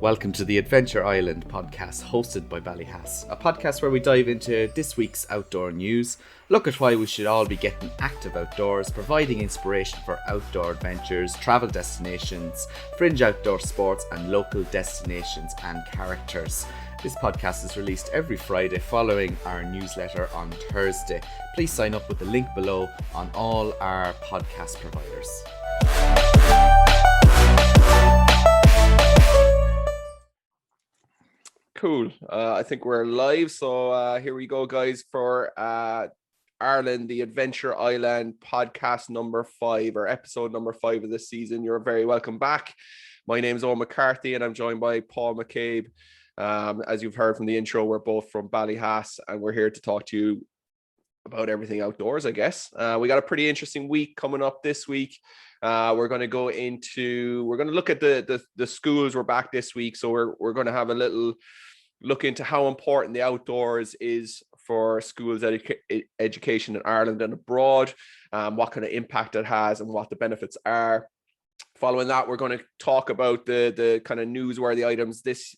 Welcome to the Adventure Island podcast hosted by Ballyhass, a podcast where we dive into this week's outdoor news, look at why we should all be getting active outdoors, providing inspiration for outdoor adventures, travel destinations, fringe outdoor sports and local destinations and characters. This podcast is released every Friday following our newsletter on Thursday. Please sign up with the link below on all our podcast providers. Cool. I think we're live. So here we go, guys, for Ireland, the Adventure Island podcast number 5 or episode number 5 of this season. You're very welcome back. My name is Owen McCarthy and I'm joined by Paul McCabe. As you've heard from the intro, we're both from Ballyhass and we're here to talk to you about everything outdoors, I guess. We got a pretty interesting week coming up this week. We're going to look at the schools. We're back this week, so we're going to have a little look into how important the outdoors is for schools education in Ireland and abroad, what kind of impact it has and what the benefits are. Following that, we're going to talk about the kind of newsworthy items this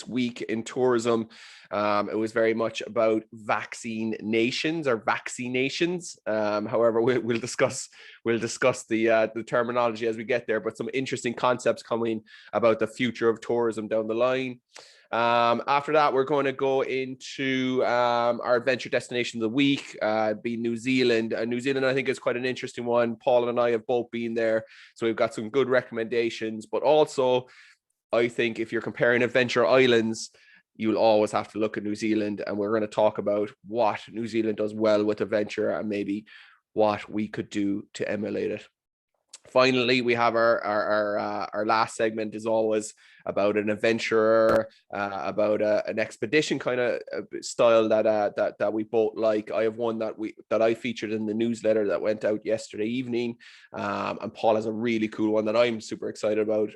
week in tourism. It was very much about vaccinations. However, we'll discuss the terminology as we get there, but some interesting concepts coming about the future of tourism down the line. After that, we're going to go into our adventure destination of the week, being New Zealand. New Zealand, I think, is quite an interesting one. Paul and I have both been there, so we've got some good recommendations, but also I think if you're comparing adventure islands, you'll always have to look at New Zealand, and we're going to talk about what New Zealand does well with adventure and maybe what we could do to emulate it. Finally, we have our last segment is always about an adventurer, about an expedition kind of style that we both like. I have one that I featured in the newsletter that went out yesterday evening, and Paul has a really cool one that I'm super excited about,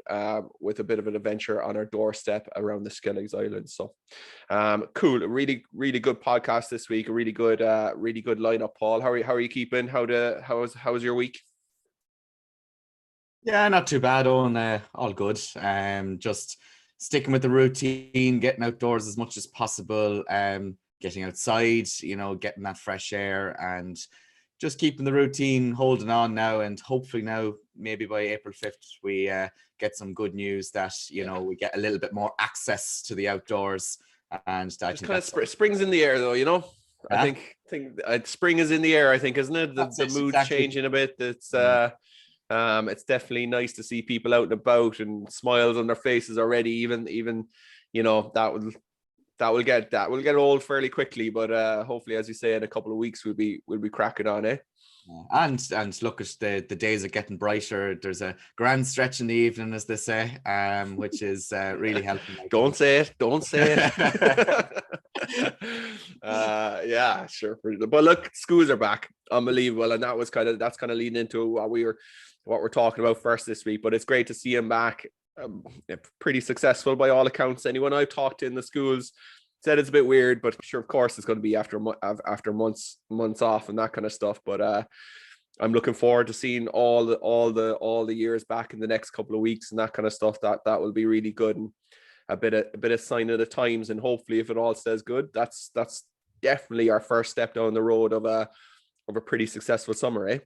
with a bit of an adventure on our doorstep around the Skelligs Islands. So, cool, a really good podcast this week. A really good lineup. Paul, how are you keeping? How was your week? Yeah, not too bad, Owen. All good. Just sticking with the routine, getting outdoors as much as possible, getting outside, getting that fresh air and just keeping the routine, holding on now. And hopefully now, maybe by April 5th, we get some good news that, we get a little bit more access to the outdoors. And I think kind of spring's in the air, though, Yeah? I think spring is in the air, I think, isn't it? The mood's exactly changing a bit. It's definitely nice to see people out and about and smiles on their faces already. Even that will get old fairly quickly, but hopefully, as you say, in a couple of weeks we'll be cracking on, eh? And look at the days are getting brighter. There's a grand stretch in the evening, as they say, which is really helping. Don't say it. Yeah, sure. But look, schools are back, unbelievable, and that's kind of leading into what we're talking about first this week. But it's great to see him back. Pretty successful by all accounts. Anyone I've talked to in the schools said it's a bit weird, but sure, of course, it's going to be after months off and that kind of stuff. But I'm looking forward to seeing all the years back in the next couple of weeks and that kind of stuff. That will be really good and a bit of sign of the times. And hopefully, if it all stays good, that's definitely our first step down the road of a pretty successful summer, eh?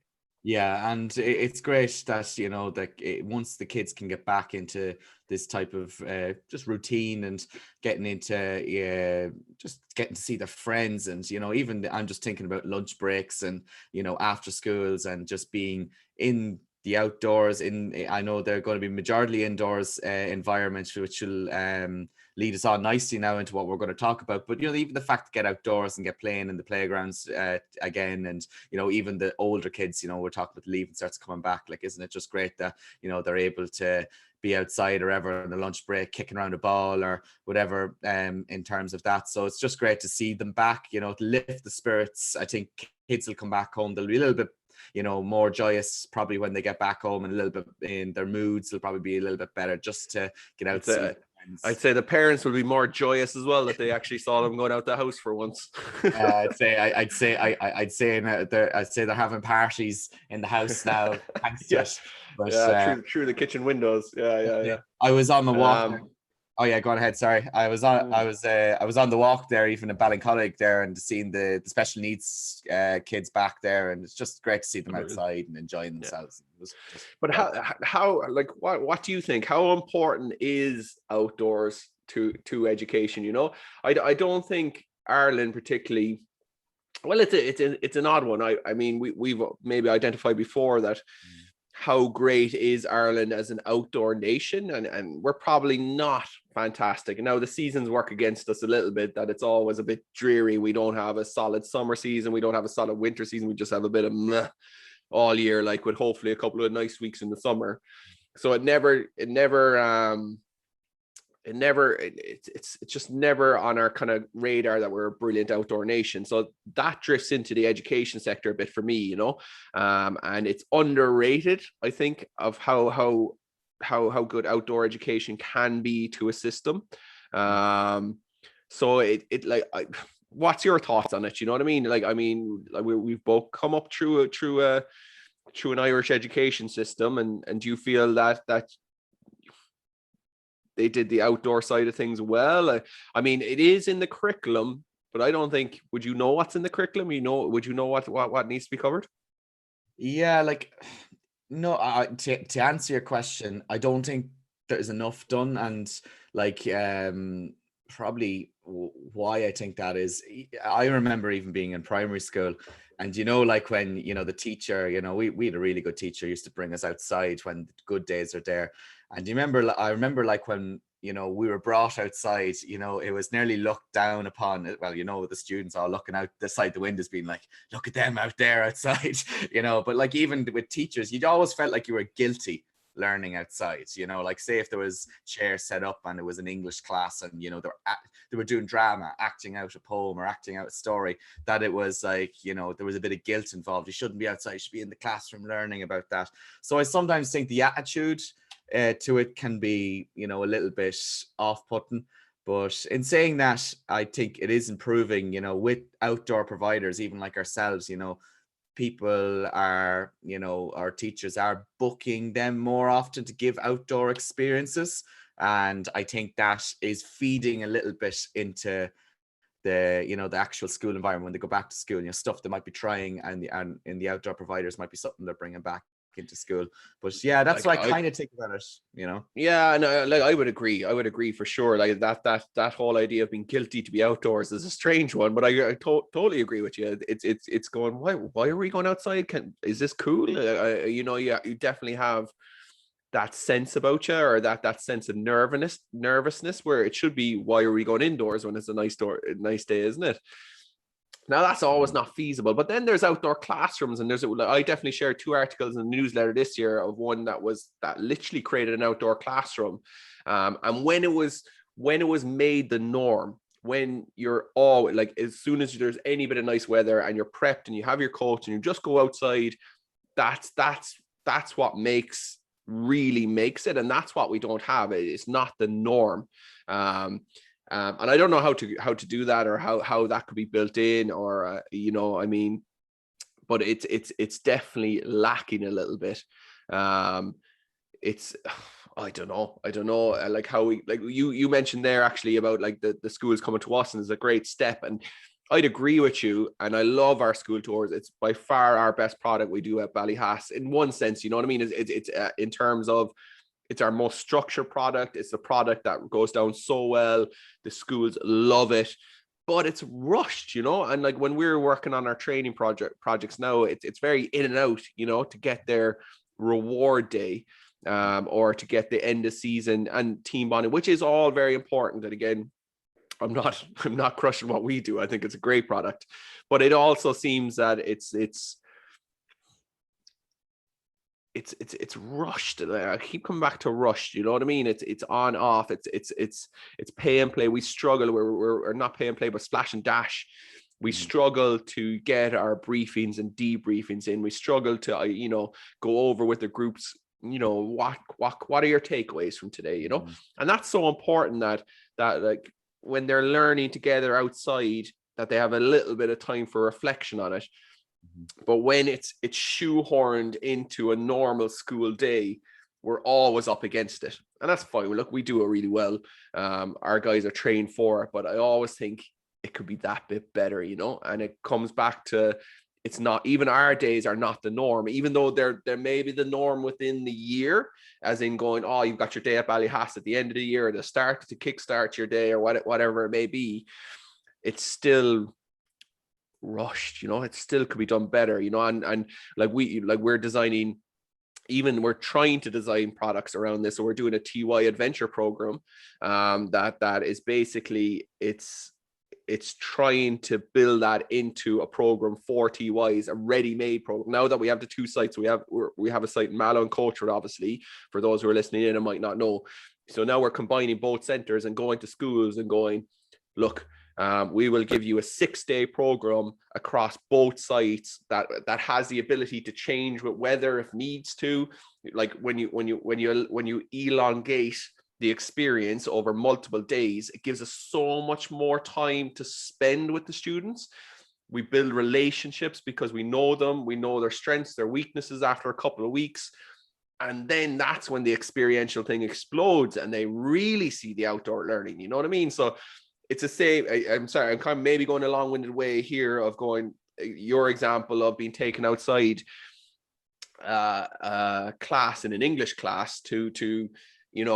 Yeah, and it's great that once the kids can get back into this type of just routine and getting into just getting to see their friends, and even I'm just thinking about lunch breaks and after schools and just being in the outdoors. I know they're going to be majority indoors environments, which will lead us on nicely now into what we're going to talk about. But even the fact to get outdoors and get playing in the playgrounds again, and even the older kids, we're talking about the leaving starts coming back. Like, isn't it just great that they're able to be outside or ever in the lunch break kicking around a ball or whatever in terms of that. So it's just great to see them back, to lift the spirits. I think kids will come back home, they'll be a little bit more joyous probably when they get back home, and a little bit in their moods will probably be a little bit better just to get outside. I'd say the parents would be more joyous as well that they actually saw them going out the house for once. I'd say they're having parties in the house now, thanks to Yeah, it. But through the kitchen windows. Yeah. I was on the walk. Um, Oh yeah, go on ahead. Sorry, I was on the walk there, even in Ballincollig there, and seeing the special needs kids back there, and it's just great to see them outside and enjoying themselves. It was just but how like what do you think? How important is outdoors to education? You know, I don't think Ireland particularly. Well, it's an odd one. I mean, we've maybe identified before that how great is Ireland as an outdoor nation, and we're probably not fantastic. And now the seasons work against us a little bit, that it's always a bit dreary. We don't have a solid summer season, we don't have a solid winter season, we just have a bit of meh all year, like with hopefully a couple of nice weeks in the summer. So it's just never on our kind of radar that we're a brilliant outdoor nation. So that drifts into the education sector a bit for me, you know, and it's underrated, I think, of how good outdoor education can be to a system. So what's your thoughts on it? You know what I mean? Like, I mean, like we've both come up through an Irish education system, and do you feel that they did the outdoor side of things well? I mean, it is in the curriculum, but I don't think, would you know what's in the curriculum? Would you know what needs to be covered? Yeah, like, no, to answer your question, I don't think there's enough done. And like, probably why I think that is, I remember even being in primary school, and, you know, like when, you know, the teacher, you know, we had a really good teacher, used to bring us outside when the good days are there. And I remember like when, you know, we were brought outside, you know, it was nearly looked down upon. Well, you know, the students all looking out the side the windows, being like, look at them out there outside, you know. But like, even with teachers, you'd always felt like you were guilty learning outside, you know. Like, say if there was chairs set up and it was an English class, and, you know, they were doing drama, acting out a poem or acting out a story, that it was like, you know, there was a bit of guilt involved. You shouldn't be outside, you should be in the classroom learning about that. So I sometimes think the attitude to it can be, you know, a little bit off-putting. But in saying that, I think it is improving, you know, with outdoor providers, even like ourselves, you know. People are, you know, our teachers are booking them more often to give outdoor experiences, and I think that is feeding a little bit into the, you know, the actual school environment when they go back to school. You know, stuff they might be trying, and in the outdoor providers might be something they're bringing back into school. But yeah, that's like, what I kind of think about it, you know. Yeah, no, like I would agree for sure. Like that whole idea of being guilty to be outdoors is a strange one, but I totally agree with you. It's going, why are we going outside? Is this cool? You know, yeah, you definitely have that sense about you, or that sense of nervousness where it should be, why are we going indoors when it's a nice day, isn't it? Now that's always not feasible. But then there's outdoor classrooms, and I definitely shared 2 articles in the newsletter this year of one that literally created an outdoor classroom. And when it was made the norm, when you're all like, as soon as there's any bit of nice weather and you're prepped and you have your coat and you just go outside, that's what really makes it. And that's what we don't have. It's not the norm. And I don't know how to do that, or how that could be built in, or you know, I mean, but it's definitely lacking a little bit. It's I don't know, like how we, like you mentioned there actually about like the schools coming to us, and it's a great step, and I'd agree with you, and I love our school tours. It's by far our best product we do at Ballyhass in one sense, you know what I mean? It's in terms of, it's our most structured product. It's the product that goes down so well. The schools love it, but it's rushed, you know. And like when we're working on our training projects now, it's very in and out, you know, to get their reward day, or to get the end of season and team bonding, which is all very important. And again, I'm not crushing what we do. I think it's a great product, but it also seems that it's rushed. I keep coming back to rushed. You know what I mean? It's on off. It's pay and play. We struggle. We're not pay and play, but splash and dash. We struggle to get our briefings and debriefings in. We struggle to, you know, go over with the groups what are your takeaways from today, Mm-hmm. and that's so important that like when they're learning together outside, that they have a little bit of time for reflection on it. Mm-hmm. But when it's shoehorned into a normal school day, we're always up against it, and that's fine. Look, we do it really well. Our guys are trained for it, but I always think it could be that bit better, and it comes back to, it's not, even our days are not the norm, even though they're may be the norm within the year, as in going, oh, you've got your day at Ballyhass at the end of the year, to kickstart your day, or whatever it may be. It's still rushed, it still could be done better, and like we're designing, even we're trying to design products around this. So we're doing a TY adventure program, that is basically, it's trying to build that into a program for TYs, a ready-made program. Now that we have the two sites, we have a site in Mallow and Coachwood, obviously, for those who are listening in and might not know. So now we're combining both centers and going to schools and going, look, we will give you a 6-day program across both sites that has the ability to change with weather if needs to. Like when you elongate the experience over multiple days, it gives us so much more time to spend with the students. We build relationships because we know them, we know their strengths, their weaknesses after a couple of weeks. And then that's when the experiential thing explodes and they really see the outdoor learning. You know what I mean? So it's the same. I'm sorry, I'm kind of maybe going a long-winded way here of going, your example of being taken outside class in an English class to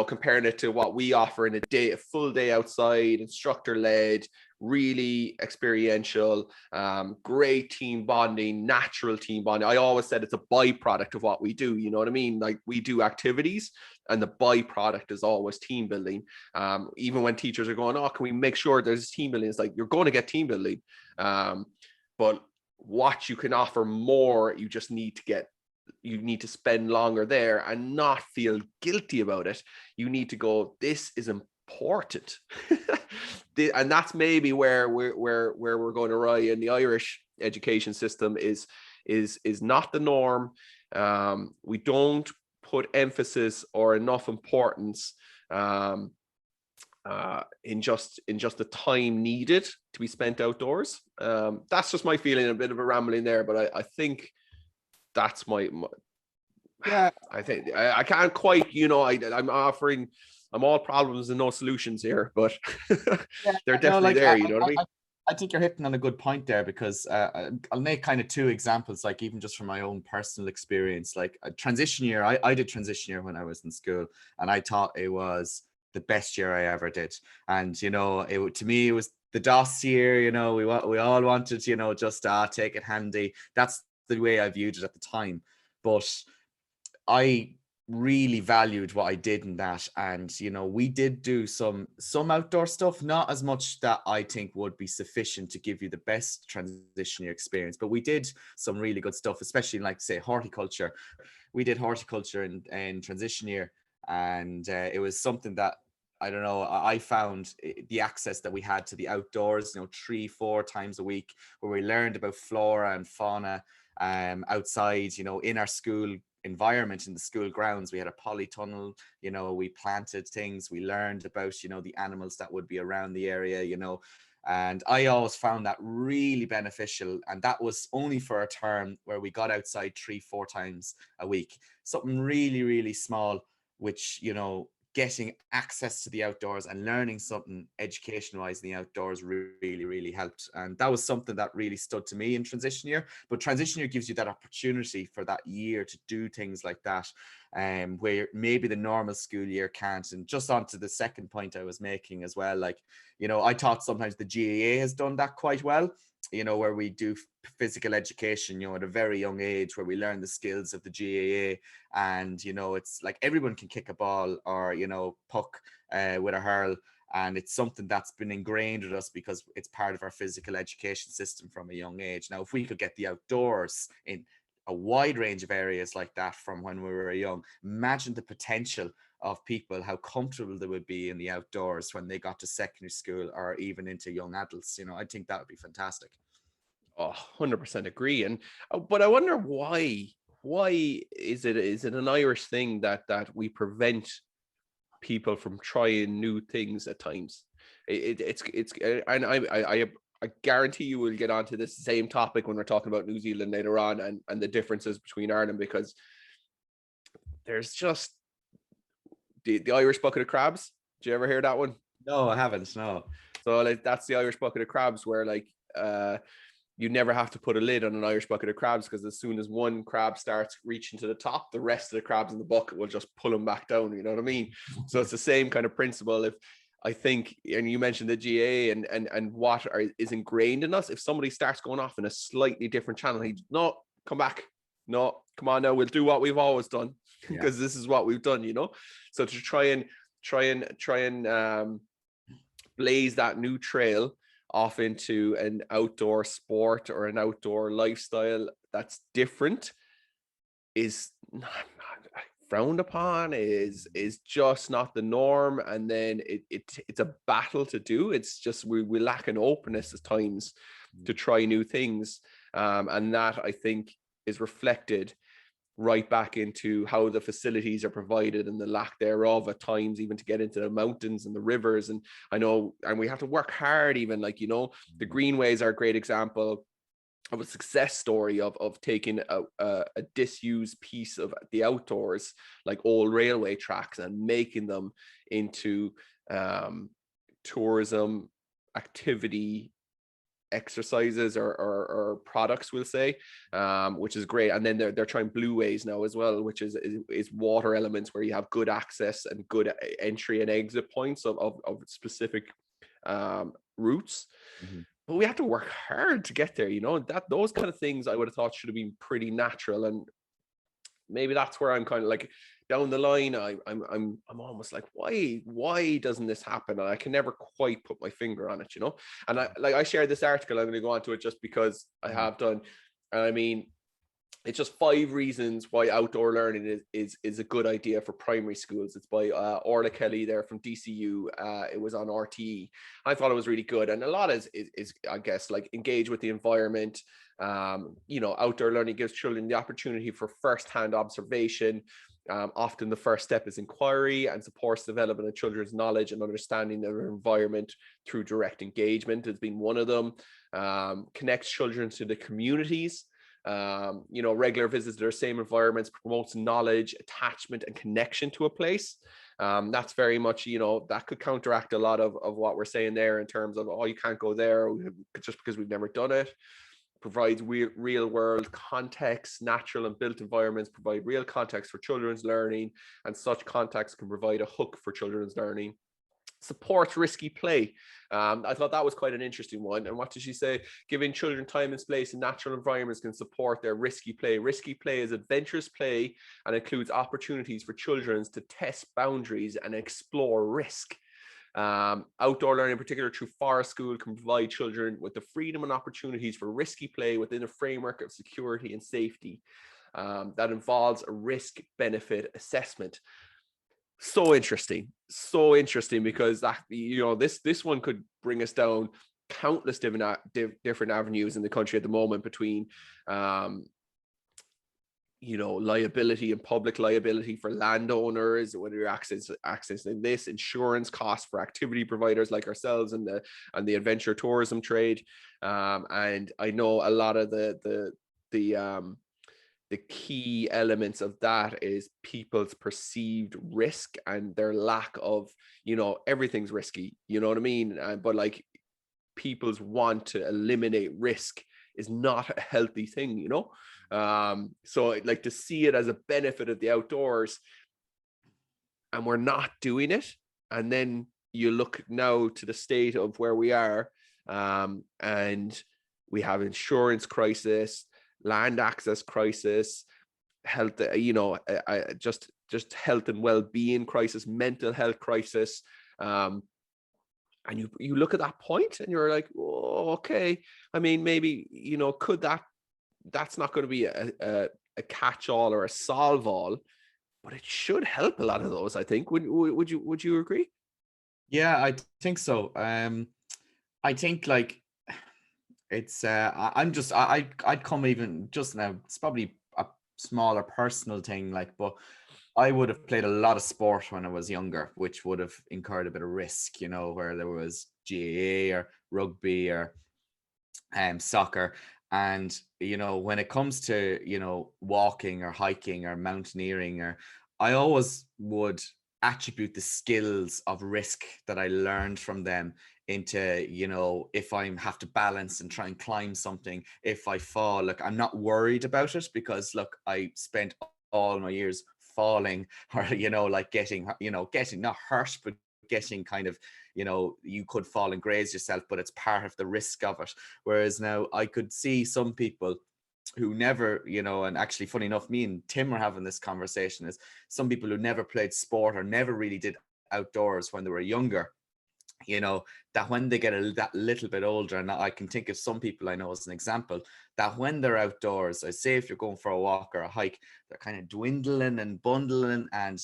comparing it to what we offer in a full day outside, instructor led, really experiential, great team bonding, natural team bonding. I always said it's a byproduct of what we do. You know what I mean? Like, we do activities and the byproduct is always team building. Even when teachers are going, oh, can we make sure there's team building? It's like, you're going to get team building. But what you can offer more, you just need to spend longer there and not feel guilty about it. You need to go, this is important. And that's maybe where we're going awry in the Irish education system is not the norm. We don't put emphasis or enough importance in just the time needed to be spent outdoors. That's just my feeling, a bit of a rambling there, but I think that's my yeah. I think I can't quite, I'm all problems and no solutions here, but they're definitely there. You know what I mean? I think you're hitting on a good point there, because I'll make kind of two examples, like even just from my own personal experience. Like a transition year, I did transition year when I was in school, and I thought it was the best year I ever did. And to me, it was the DOS year. We all wanted, just take it handy. That's the way I viewed it at the time. But I really valued what I did in that, and we did do some outdoor stuff, not as much that I think would be sufficient to give you the best transition year experience, but we did some really good stuff, especially in, like, say, horticulture. We did horticulture in transition year, and it was something that, I don't know, I found the access that we had to the outdoors, 3-4 times a week, where we learned about flora and fauna outside, in our school environment, in the school grounds. We had a polytunnel, we planted things, we learned about, the animals that would be around the area, and I always found that really beneficial. And that was only for a term where we got outside 3-4 times a week, something really, really small, which, getting access to the outdoors and learning something education wise in the outdoors really, really helped. And that was something that really stood to me in transition year. But transition year gives you that opportunity for that year to do things like that, where maybe the normal school year can't. And just on to the second point I was making as well, like, I thought sometimes the GAA has done that quite well, where we do physical education, at a very young age, where we learn the skills of the GAA. And, it's like everyone can kick a ball or, puck with a hurl. And it's something that's been ingrained with us because it's part of our physical education system from a young age. Now, if we could get the outdoors in a wide range of areas like that from when we were young, imagine the potential of people, how comfortable they would be in the outdoors when they got to secondary school or even into young adults. I think that would be fantastic. Oh, 100% agree. And but I wonder why why is it an Irish thing that we prevent people from trying new things at times? It's and I guarantee you will get onto this same topic when we're talking about New Zealand later on, and the differences between Ireland, because there's just the Irish bucket of crabs. Did you ever hear that one? No, I haven't. No. So like that's the Irish bucket of crabs, where like you never have to put a lid on an Irish bucket of crabs, because as soon as one crab starts reaching to the top, the rest of the crabs in the bucket will just pull them back down. You know what I mean? So it's the same kind of principle. If I think, and you mentioned the GA and what is ingrained in us, if somebody starts going off in a slightly different channel, no, come back. No, come on now, we'll do what we've always done, because this is what we've done, you know? So to try and blaze that new trail off into an outdoor sport or an outdoor lifestyle that's different is not frowned upon, is just not the norm. And then it's a battle to do. It's just we lack an openness at times to try new things, and that I think is reflected right back into how the facilities are provided and the lack thereof at times, even to get into the mountains and the rivers. And I know, and we have to work hard, even like, you know, the greenways are a great example of a success story of taking a disused piece of the outdoors, like old railway tracks, and making them into tourism activity exercises or products, we'll say, which is great. And then they're trying blue ways now as well, which is water elements where you have good access and good entry and exit points of specific routes. But we have to work hard to get there, you know. That those kind of things I would have thought should have been pretty natural. And maybe that's where I'm kind of like, down the line, I'm almost like, why doesn't this happen? And I can never quite put my finger on it, you know. And I shared this article. I'm going to go on to it just because I have done. And I mean, it's just 5 reasons why outdoor learning is a good idea for primary schools. It's by Orla Kelly there from DCU. It was on RTE. I thought it was really good. And a lot is I guess, like, engage with the environment. You know, outdoor learning gives children the opportunity for first-hand observation. Often the first step is inquiry, and supports development of children's knowledge and understanding of their environment through direct engagement has been one of them. Connects children to the communities. You know, regular visits to their same environments promotes knowledge, attachment, and connection to a place. That's very much, you know, that could counteract a lot of what we're saying there in terms of, oh, you can't go there just because we've never done it. Provides real world context. Natural and built environments provide real context for children's learning, and such context can provide a hook for children's learning. Supports risky play. I thought that was quite an interesting one. And what did she say? Giving children time and space in natural environments can support their risky play. Risky play is adventurous play and includes opportunities for children to test boundaries and explore risk. Outdoor learning, in particular through forest school, can provide children with the freedom and opportunities for risky play within a framework of security and safety that involves a risk-benefit assessment. So interesting because that, you know, this one could bring us down countless different avenues in the country at the moment, between you know, liability and public liability for landowners, whether you're accessing this, insurance costs for activity providers like ourselves and the adventure tourism trade. And I know a lot of the key elements of that is people's perceived risk and their lack of, you know, everything's risky, you know what I mean? But like, people's want to eliminate risk is not a healthy thing, you know? So like, to see it as a benefit of the outdoors, and we're not doing it. And then you look now to the state of where we are, and we have insurance crisis, land access crisis, health, you know, just health and well-being crisis, mental health crisis. And you look at that point and you're like, oh, okay. I mean, maybe, you know, that's not going to be a catch-all or a solve-all, but it should help a lot of those, I think. Would you agree? Yeah, I think so. I think, like, it's I'd come even just now, it's probably smaller personal thing, like, but I would have played a lot of sport when I was younger, which would have incurred a bit of risk, where there was GAA or rugby or soccer. And, when it comes to, walking or hiking or mountaineering, I always would attribute the skills of risk that I learned from them into, if I have to balance and try and climb something, if I fall, look, I'm not worried about it, because look, I spent all my years falling, or, like getting not hurt, but getting kind of, you could fall and graze yourself, but it's part of the risk of it. Whereas now I could see some people who never, and actually funny enough, me and Tim were having this conversation, is some people who never played sport or never really did outdoors when they were younger, that when they get that little bit older, and I can think of some people I know as an example, that when they're outdoors, I say if you're going for a walk or a hike, they're kind of dwindling and bundling, and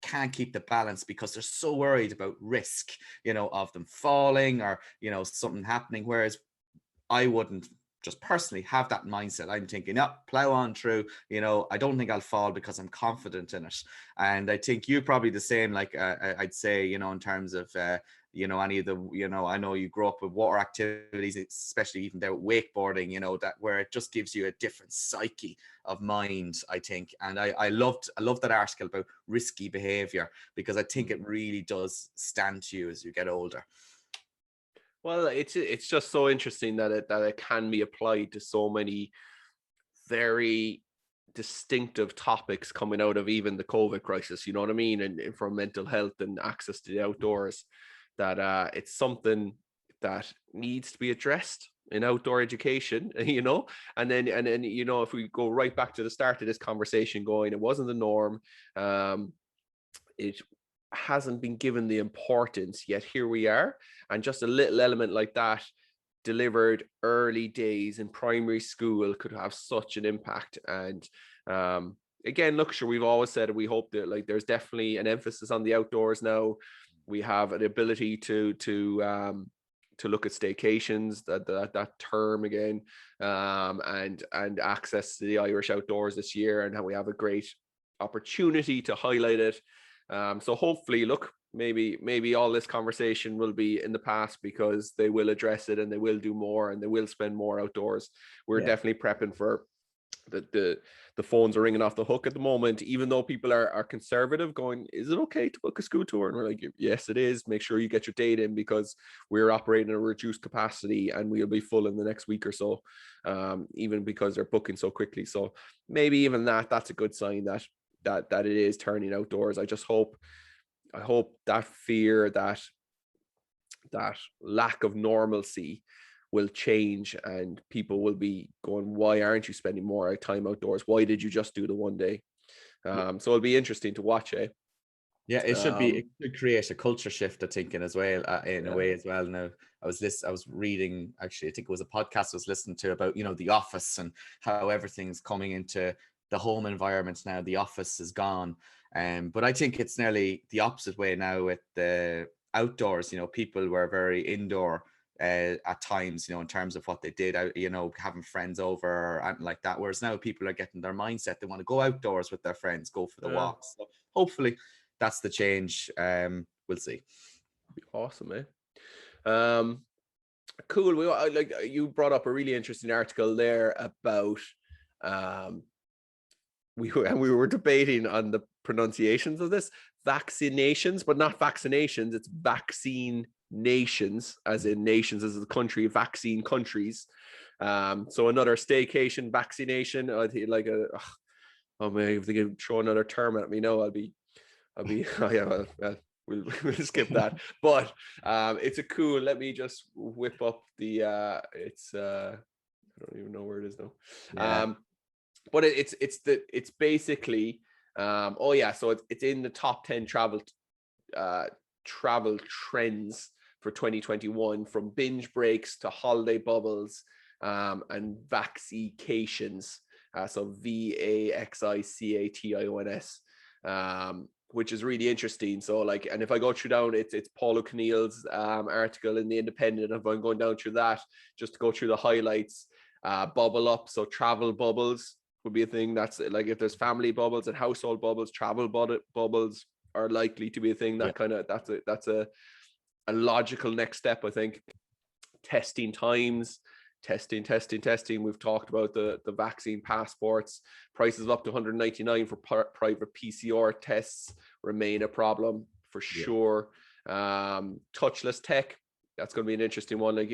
can't keep the balance because they're so worried about risk, of them falling or something happening. Whereas I wouldn't just personally have that mindset. I'm thinking, plow on through, I don't think I'll fall because I'm confident in it. And I think you probably the same, like I'd say, in terms of, any of the, I know you grew up with water activities, especially even there wakeboarding, that where it just gives you a different psyche of mind, I think. And I love that article about risky behavior, because I think it really does stand to you as you get older. Well, it's just so interesting that it can be applied to so many very distinctive topics coming out of even the COVID crisis, you know what I mean? And from mental health and access to the outdoors, that it's something that needs to be addressed in outdoor education, and then if we go right back to the start of this conversation going, it wasn't the norm. It hasn't been given the importance, yet here we are. And just a little element like that delivered early days in primary school could have such an impact. And again, look, sure, we've always said we hope that, like, there's definitely an emphasis on the outdoors now. We have an ability to look at staycations, that term again, and access to the Irish outdoors this year, and how we have a great opportunity to highlight it. So hopefully, look, maybe all this conversation will be in the past, because they will address it and they will do more and they will spend more outdoors. We're definitely prepping for the phones are ringing off the hook at the moment, even though people are conservative, going, is it okay to book a school tour? And we're like, yes, it is. Make sure you get your date in, because we're operating at a reduced capacity and we'll be full in the next week or so, even because they're booking so quickly. So maybe even that's a good sign that it is turning outdoors. I hope that fear, that lack of normalcy will change, and people will be going, why aren't you spending more time outdoors? Why did you just do the one day? So it'll be interesting to watch, eh? Yeah, it should create a culture shift, I think, in a way as well. Now, I was reading, actually, I think it was a podcast I was listening to about, The Office, and how everything's coming into the home environment now. The office is gone. But I think it's nearly the opposite way now with the outdoors. People were very indoor at times, in terms of what they did out, having friends over or anything like that. Whereas now people are getting their mindset. They want to go outdoors with their friends, go for the walks. So hopefully that's the change. We'll see. Awesome, eh? Cool. Like you brought up a really interesting article there about we were debating on the pronunciations of this, vaccinations, but not vaccinations. It's vaccine nations, as in nations as a country, vaccine countries. So another staycation vaccination. Like oh man, if they can throw another term at me, no, I'll be oh yeah, well, we'll skip that. But it's a cool. Let me just whip up the. It's I don't even know where it is now. Yeah. But it's basically so it's in the top 10 travel trends for 2021, from binge breaks to holiday bubbles, and vaxications. So VAXICATIONS, which is really interesting. So like, and if I go through down, it's Paul O'Keneill's article in the Independent. If I'm going down through that, just to go through the highlights, bubble up. So travel bubbles, would be a thing. That's like, if there's family bubbles and household bubbles, travel bubbles are likely to be a thing. That kind of, that's a logical next step, I think. Testing times, testing. We've talked about the vaccine passports. Prices up to 199 for private PCR tests remain a problem for sure. Touchless tech, that's going to be an interesting one. Like,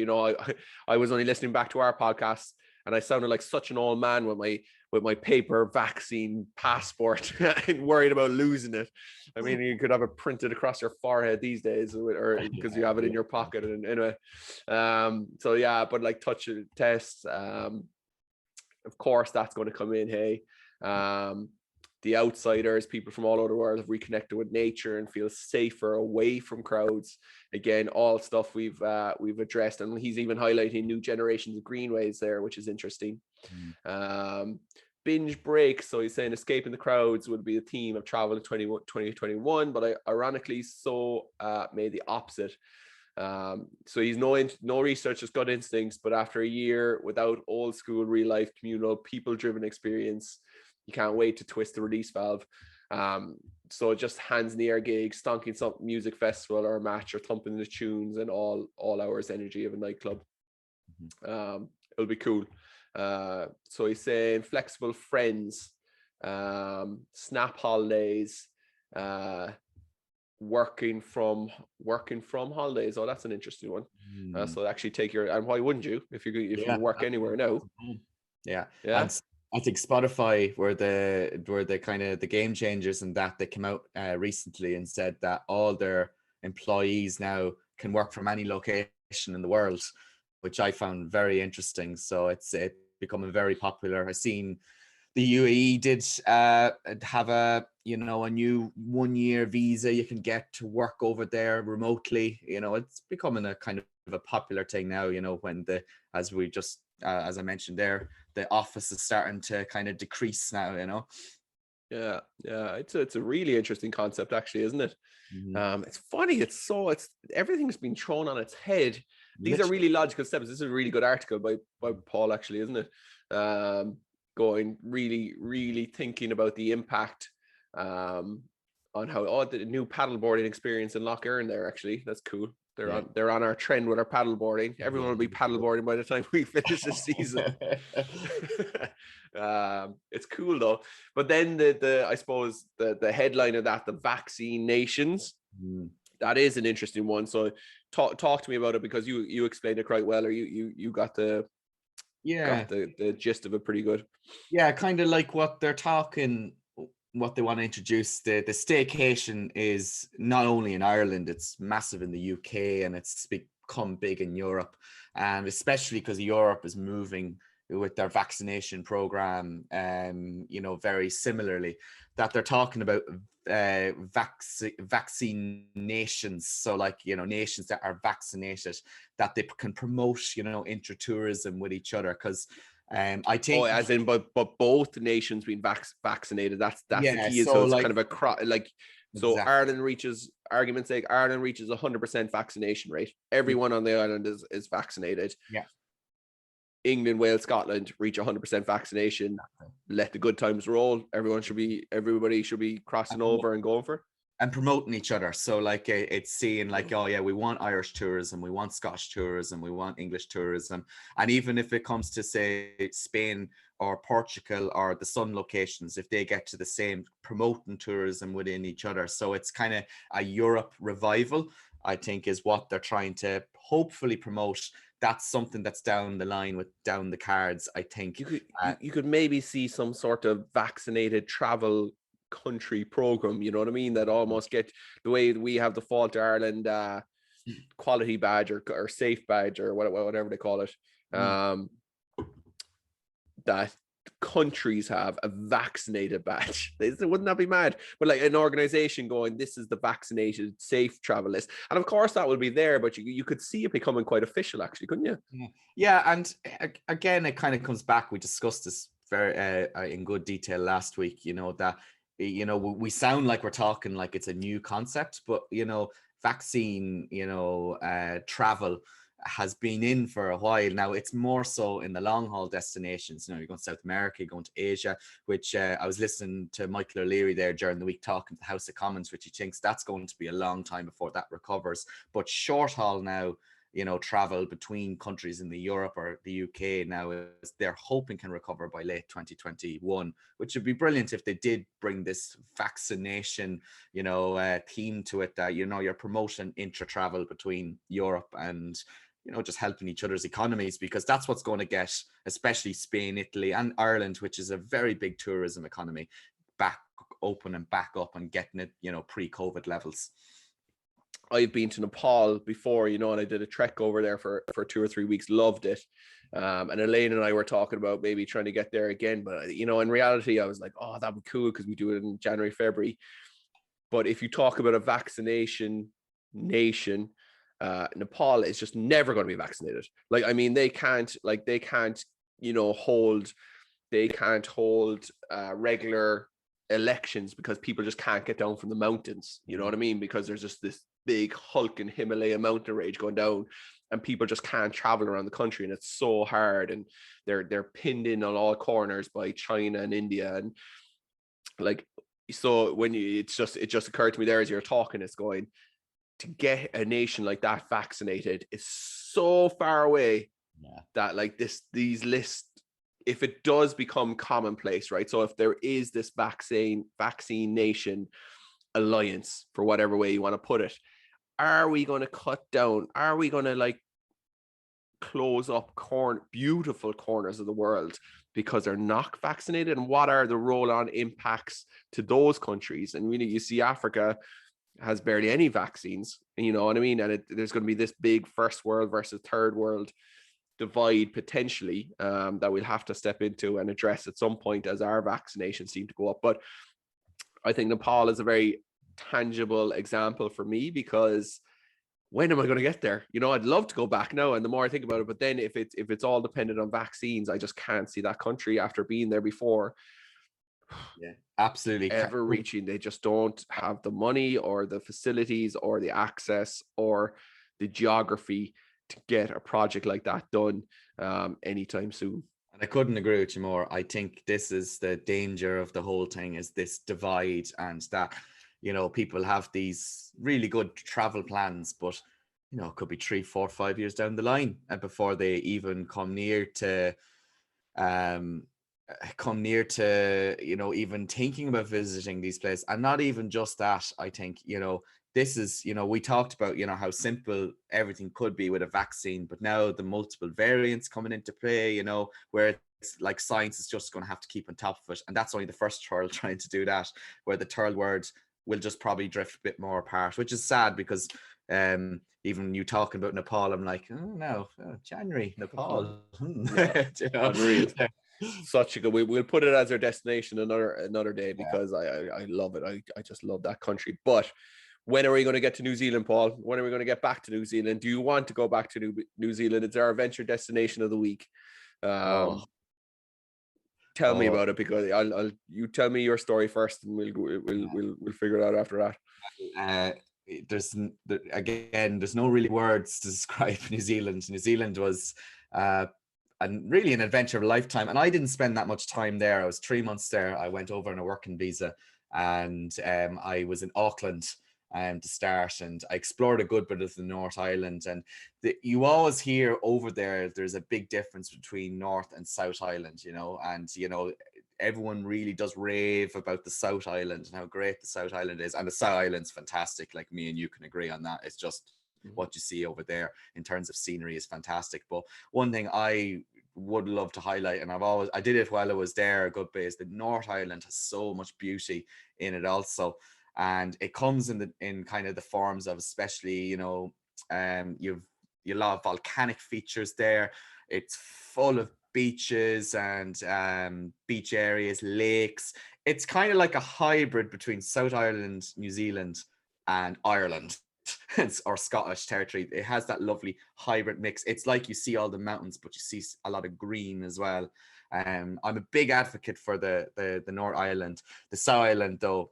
I was only listening back to our podcast, and I sounded like such an old man with my paper vaccine passport and worried about losing it. I mean, you could have it printed across your forehead these days, or because you have it in your pocket. And anyway, so yeah, but like touch tests, of course, that's going to come in. Hey, the outsiders, people from all over the world, have reconnected with nature and feel safer away from crowds. Again, all stuff we've addressed, and he's even highlighting new generations of greenways there, which is interesting. Binge breaks, so he's saying escaping the crowds would be a theme of travel in 2021, but I ironically made the opposite. So he's no research, just gut instincts, but after a year without old school real life communal people driven experience, you can't wait to twist the release valve. So just hands in the air gigs, stonking some music festival or a match, or thumping the tunes, and all hours energy of a nightclub. It'll be cool. So he's saying flexible friends, snap holidays, working from holidays. Oh, that's an interesting one. So actually take your, and why wouldn't you if you work anywhere now? Yeah. And I think Spotify were the kind of the game changers in that. They came out recently and said that all their employees now can work from any location in the world, which I found very interesting. So it's becoming very popular. I've seen the UAE did have a new 1-year visa you can get to work over there remotely. It's becoming a kind of a popular thing now, when as I mentioned there, the office is starting to kind of decrease now. Yeah, it's a really interesting concept, actually, isn't it? It's funny, it's everything's been thrown on its head. These are really logical steps. This is a really good article by Paul, actually, isn't it? Going really, really thinking about the impact on how the new paddleboarding experience in Lough Erne there. Actually, that's cool. They're on our trend with our paddleboarding. Everyone will be paddleboarding by the time we finish this season. It's cool though. But then I suppose the headline of that, the vaccine nations, that is an interesting one. So talk to me about it, because you explained it quite well, or you got the gist of it pretty good. Yeah, kind of like what they want to introduce. The staycation is not only in Ireland, it's massive in the UK, and it's become big in Europe, and especially because Europe is moving with their vaccination program, very similarly, that they're talking about vaccine nations. So like, nations that are vaccinated, that they can promote, inter-tourism with each other. Because I think, as in, but both nations being vaccinated. That's the key. So it's kind of so Ireland reaches, argument's sake, 100% vaccination rate. Everyone on the island is vaccinated. Yeah. England, Wales, Scotland reach 100% vaccination. Let the good times roll. Everybody should be crossing over and going for it. And promoting each other. So like it's seeing like, oh yeah, we want Irish tourism, we want Scottish tourism, we want English tourism. And even if it comes to, say, Spain or Portugal or the sun locations, if they get to the same, promoting tourism within each other. So it's kind of a Europe revival, I think, is what they're trying to hopefully promote. That's something that's down the line, down the cards, I think. You could maybe see some sort of vaccinated travel country program, you know what I mean, that almost get the way we have the Fall to Ireland quality badge or safe badge or whatever they call it, that countries have a vaccinated badge. Wouldn't that be mad? But like an organization going, this is the vaccinated safe travel list, and of course that will be there, but you could see it becoming quite official, actually, couldn't you? Yeah, and again, it kind of comes back, we discussed this very in good detail last week, that we sound like we're talking like it's a new concept, but vaccine travel has been in for a while now. It's more so in the long haul destinations. You're going to South America, you're going to Asia, which I was listening to Michael O'Leary there during the week talking to the House of Commons, which he thinks that's going to be a long time before that recovers. But short haul now, travel between countries in the Europe or the UK now, is they're hoping can recover by late 2021, which would be brilliant if they did bring this vaccination, theme to it, that, you're promoting intra-travel between Europe and, just helping each other's economies, because that's what's going to get, especially Spain, Italy and Ireland, which is a very big tourism economy, back open and back up and getting it, pre-COVID levels. I've been to Nepal before, and I did a trek over there for 2 or 3 weeks, loved it. And Elaine and I were talking about maybe trying to get there again. But, in reality, I was like, oh, that'd be cool because we do it in January, February. But if you talk about a vaccination nation, Nepal is just never going to be vaccinated. Like, I mean, they can't hold regular elections because people just can't get down from the mountains. You know what I mean? Because there's just this big hulking Himalaya mountain range going down, and people just can't travel around the country, and it's so hard, and they're pinned in on all corners by China and India, and like, so when it just occurred to me there as you're talking, it's going to get a nation like that vaccinated is so far away that like these lists, if it does become commonplace, right? So if there is this vaccine nation alliance, for whatever way you want to put it, are we going to cut down? Are we going to like close up beautiful corners of the world because they're not vaccinated? And what are the roll-on impacts to those countries? And really, you see Africa has barely any vaccines, you know what I mean? And there's going to be this big first world versus third world divide potentially, that we'll have to step into and address at some point as our vaccinations seem to go up. But I think Nepal is a very tangible example for me, because when am I going to get there? I'd love to go back now, and the more I think about it, but then if it's all dependent on vaccines, I just can't see that country, after being there before, absolutely, ever reaching. They just don't have the money or the facilities or the access or the geography to get a project like that done anytime soon. And I couldn't agree with you more. I think this is the danger of the whole thing, is this divide, and that, people have these really good travel plans, but, it could be 3, 4, 5 years down the line before they even come near to, even thinking about visiting these places. And not even just that, I think, this is, we talked about, how simple everything could be with a vaccine, but now the multiple variants coming into play, where it's like science is just going to have to keep on top of it. And that's only the first world trying to do that, where the third world will just probably drift a bit more apart, which is sad, because even you talking about Nepal, I'm like, oh no, January, Nepal. Unreal. Such a good, we'll put it as our destination another day, because I love it. I just love that country. But when are we going to get to New Zealand, Paul? When are we going to get back to New Zealand? Do you want to go back to New Zealand? It's our adventure destination of the week. Tell me about it, because you tell me your story first, and we'll figure it out after that. There's no really words to describe New Zealand. New Zealand was really an adventure of a lifetime, and I didn't spend that much time there. I was 3 months there. I went over on a working visa, and I was in Auckland to start, and I explored a good bit of the North Island. And you always hear over there's a big difference between North and South Island, and everyone really does rave about the South Island and how great the South Island is. And the South Island's fantastic. Like, me and you can agree on that. It's just what you see over there in terms of scenery is fantastic. But one thing I would love to highlight, and I did it while I was there a good bit, is the North Island has so much beauty in it also. And it comes in kind of the forms of, especially, you've a lot of volcanic features there. It's full of beaches and beach areas, lakes. It's kind of like a hybrid between South Island, New Zealand, and Ireland or Scottish territory. It has that lovely hybrid mix. It's like you see all the mountains, but you see a lot of green as well. I'm a big advocate for the North Island. The South Island, though,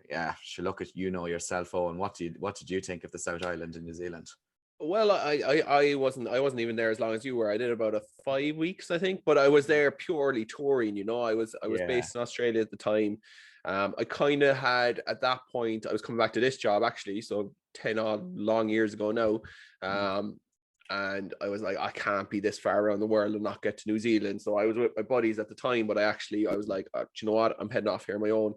yeah, sure, look at yourself, Owen. What did you think of the South Island in New Zealand? Well, I wasn't even there as long as you were. I did about 5 weeks, I think, but I was there purely touring. I was Yeah. based in Australia at the time. I kind of had at that point. I was coming back to this job actually, so 10 odd long years ago now. Um, and I was like, I can't be this far around the world and not get to New Zealand. So I was with my buddies at the time, but I was like, do you know what? I'm heading off here on my own.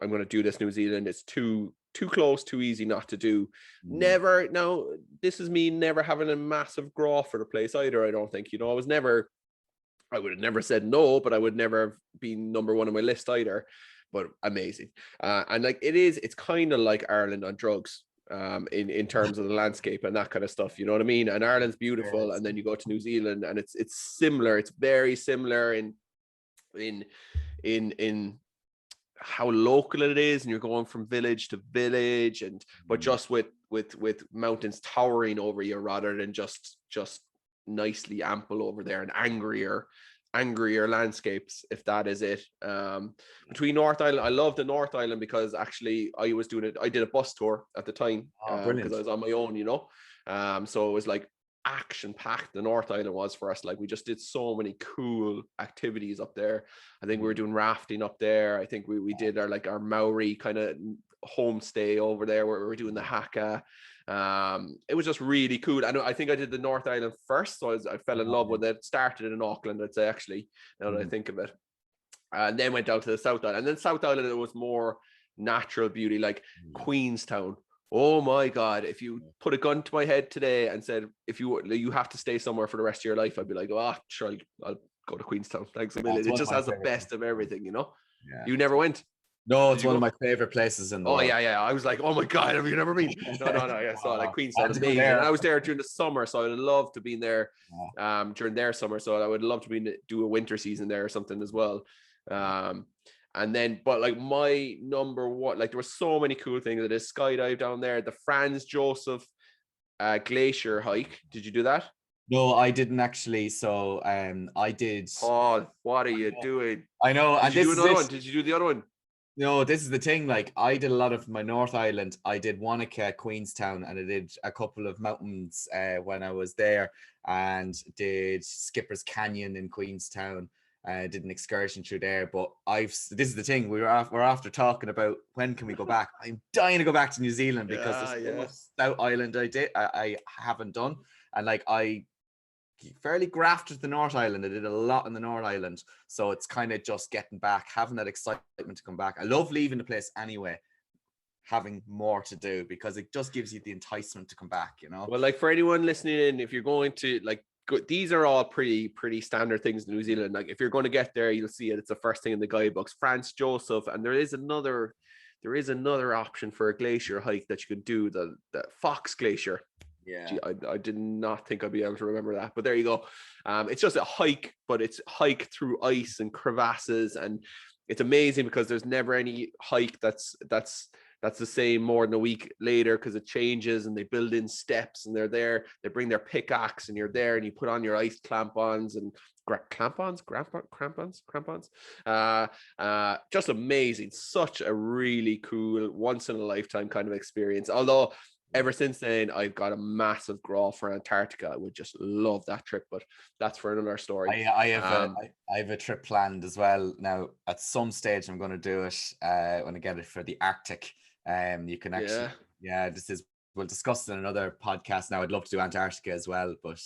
I'm going to do this New Zealand. It's too close, too easy not to do. Mm. Never. Now, this is me never having a massive draw for the place either. I don't think. I would have never said no, but I would never have been number one on my list either. But amazing, and like it's kind of like Ireland on drugs. In terms of the landscape and that kind of stuff, you know what I mean? And Ireland's beautiful, Yes. and then you go to New Zealand, and it's similar. It's very similar in how local it is, and you're going from village to village, but just with mountains towering over you rather than just nicely ample over there, and angrier landscapes, if that is it. Between North Island, I love the North Island because actually I did a bus tour at the time, Oh, because brilliant. I was on my own, so it was like action packed. The North Island was for us. Like, we just did so many cool activities up there. I think we were doing rafting up there. I think we did our Maori kind of homestay over there where we were doing the haka. It was just really cool. I think I did the North Island first, so I fell in love with it. Started in Auckland, I'd say, actually, now that I think of it, and then went down to the South Island. And then South Island, it was more natural beauty, like Queenstown. Oh my God! If you put a gun to my head today and said if you have to stay somewhere for the rest of your life, I'd be like, oh, sure, I'll go to Queenstown. Thanks a million. It One of just my has the favorite best places. of everything, Yeah. You never went? No, Did it's you one of go? my favorite places in the Oh world. yeah, yeah. I was like, oh my God, have you never been? No, no, no. Yeah, so like I Queenstown, had to go amazing. And there. I was there during the summer, so I would love to be there Yeah. during their summer. So I would love to do a winter season there or something as well. Um, and then, but like my number one, like there were so many cool things. There is skydive down there, the Franz Josef Glacier hike. Did you do that? No, I didn't actually. So I did. Paul, what are I you know, doing? I know, Did and you do this is another it. one? Did you do the other one? No, this is the thing. Like, I did a lot of my North Island. I did Wanaka, Queenstown, and I did a couple of mountains when I was there, and did Skipper's Canyon in Queenstown. Did an excursion through there. But this is the thing. We're after talking about when can we go back. I'm dying to go back to New Zealand because there's so much South Island I haven't done, and like I fairly grafted the North Island. I did a lot in the North Island, so it's kind of just getting back, having that excitement to come back. I love leaving the place anyway, having more to do because it just gives you the enticement to come back. Well, like for anyone listening in, if you're going to these are all pretty standard things in New Zealand. Like if you're going to get there, you'll see it. It's the first thing in the guidebooks. Franz Josef, and there is another option for a glacier hike that you could do, the Fox Glacier. Yeah. Gee, I did not think I'd be able to remember that, but there you go. It's just a hike, but it's hike through ice and crevasses, and it's amazing because there's never any hike that's the same more than a week later, because it changes and they build in steps, and they're there. They bring their pickaxe, and you're there, and you put on your ice crampons. Just amazing. Such a really cool, once in a lifetime kind of experience. Although ever since then, I've got a massive draw for Antarctica. I would just love that trip, but that's for another story. I have a trip planned as well. Now, at some stage, I'm going to do it when I get it for the Arctic. You can actually, we'll discuss it in another podcast. Now, I'd love to do Antarctica as well, but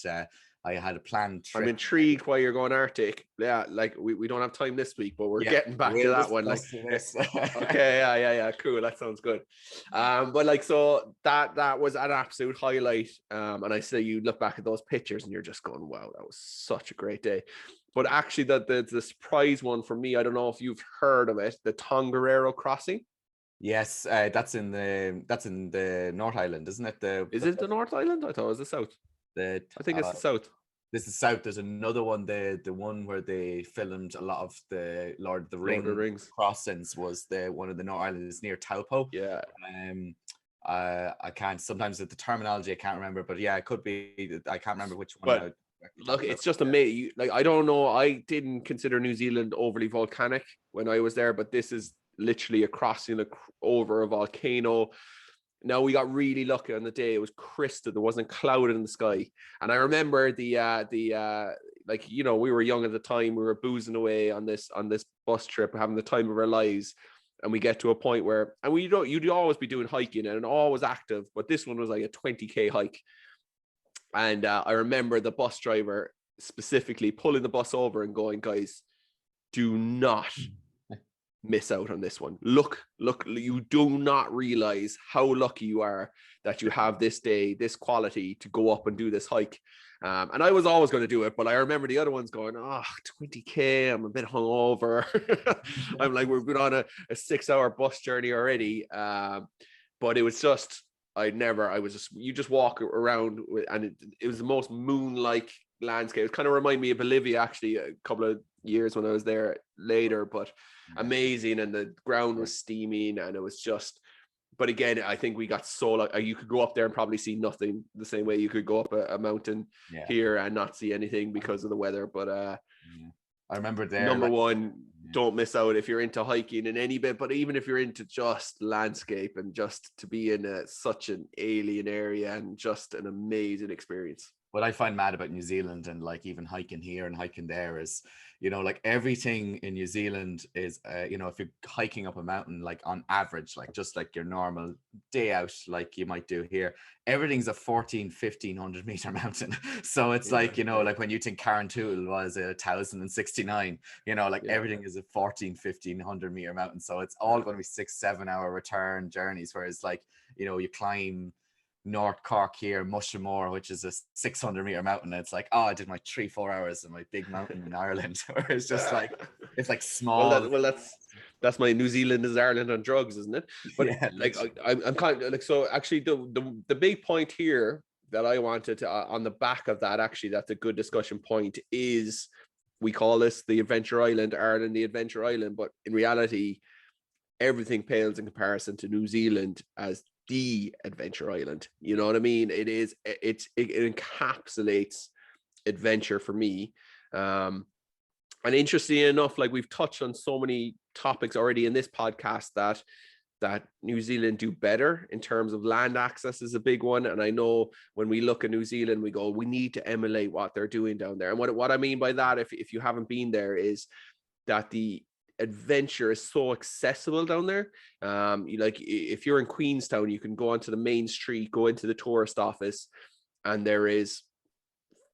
I had a planned trip. I'm intrigued why you're going Arctic. Yeah, like we don't have time this week, but we're getting back to that one. Like, okay, yeah, cool. That sounds good. But like, so that was an absolute highlight. And I say you look back at those pictures and you're just going, wow, that was such a great day. But actually, the surprise one for me, I don't know if you've heard of it, the Tongariro Crossy. Yes, that's in the North Island, isn't it? Is it the North Island? I thought it was the South. I think it's the South. This is South. There's another one, the one where they filmed a lot of the Lord of the Rings crossings was one of the North Island is near Taupo. Yeah. I can't, sometimes with the terminology I can't remember, but yeah, it could be. I can't remember which one. But look, it's just amazing. Like, I don't know. I didn't consider New Zealand overly volcanic when I was there, but this is literally a crossing over a volcano. No, we got really lucky on the day. It was crystal. There wasn't a cloud in the sky. And I remember like, you know, we were young at the time. We were boozing away on this bus trip, having the time of our lives. And we get to a point where, and you'd always be doing hiking and always active, but this one was like a 20K hike. And I remember the bus driver specifically pulling the bus over and going, guys, do not miss out on this one. Look, you do not realize how lucky you are that you have this day, this quality to go up and do this hike. And I was always going to do it, but I remember the other ones going, 20K, I'm a bit hungover. I'm like, we've been on a 6-hour bus journey already. But it was just, you just walk around and it was the most moon-like landscape. It kind of reminded me of Bolivia actually a couple of years when I was there later, but amazing. And the ground was steaming and it was just, but again, I think we got so like you could go up there and probably see nothing the same way you could go up a mountain here and not see anything because of the weather. But I remember there, number one, don't miss out if you're into hiking in any bit, but even if you're into just landscape and just to be in such an alien area and just an amazing experience. What I find mad about New Zealand and like even hiking here and hiking there is, you know, like everything in New Zealand is, you know, if you're hiking up a mountain, like on average, like just like your normal day out, like you might do here, everything's a 1,500 meter mountain. So it's like, you know, like when you think Carrauntoohil was 1,069, you know, like everything is a 1,500 meter mountain. So it's all going to be 6-7 hour return journeys. Whereas like, you know, you climb North Cork here, Mushamore, which is a 600 meter mountain. And it's like, I did my 3-4 hours in my big mountain in Ireland, where it's just like, it's like small. Well, that's my New Zealand is Ireland on drugs, isn't it? But like, I'm kind of like, so actually the big point here that I wanted to, on the back of that, actually, that's a good discussion point is we call this the Adventure Island, Ireland, the Adventure Island. But in reality, everything pales in comparison to New Zealand as the adventure island. You know what I mean? It encapsulates adventure for me. And interestingly enough, like we've touched on so many topics already in this podcast that New Zealand do better in terms of land access is a big one. And I know when we look at New Zealand, we go, we need to emulate what they're doing down there. And what I mean by that, if you haven't been there, is that the adventure is so accessible down there. Like if you're in Queenstown, you can go onto the main street, go into the tourist office, and there is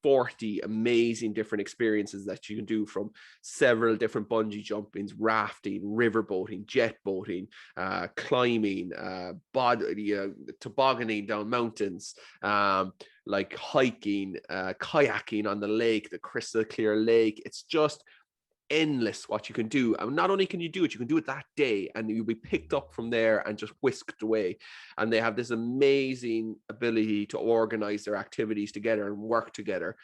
40 amazing different experiences that you can do, from several different bungee jumpings, rafting, river boating, jet boating, climbing, tobogganing down mountains, like hiking, kayaking on the lake, the crystal clear lake. It's just endless what you can do. And not only can you do it, you can do it that day and you'll be picked up from there and just whisked away. And they have this amazing ability to organize their activities together and work together.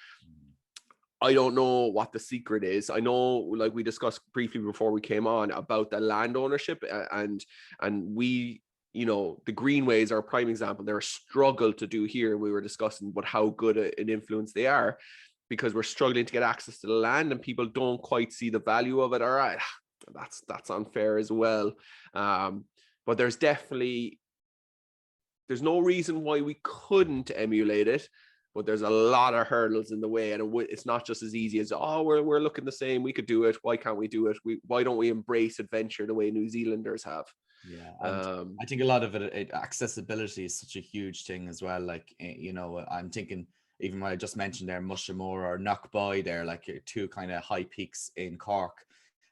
I don't know what the secret is. I know, like we discussed briefly before we came on, about the land ownership, and we, you know, the greenways are a prime example. They're a struggle to do here. We were discussing what how good an influence they are, because we're struggling to get access to the land and people don't quite see the value of it. All right, that's unfair as well. But there's no reason why we couldn't emulate it, but there's a lot of hurdles in the way, and it's not just as easy as, we're looking the same, we could do it, why can't we do it? Why don't we embrace adventure the way New Zealanders have? I think a lot of it accessibility is such a huge thing as well. Like, you know, I'm thinking even what I just mentioned there, Mushamore or Knockboy, they're like two kind of high peaks in Cork,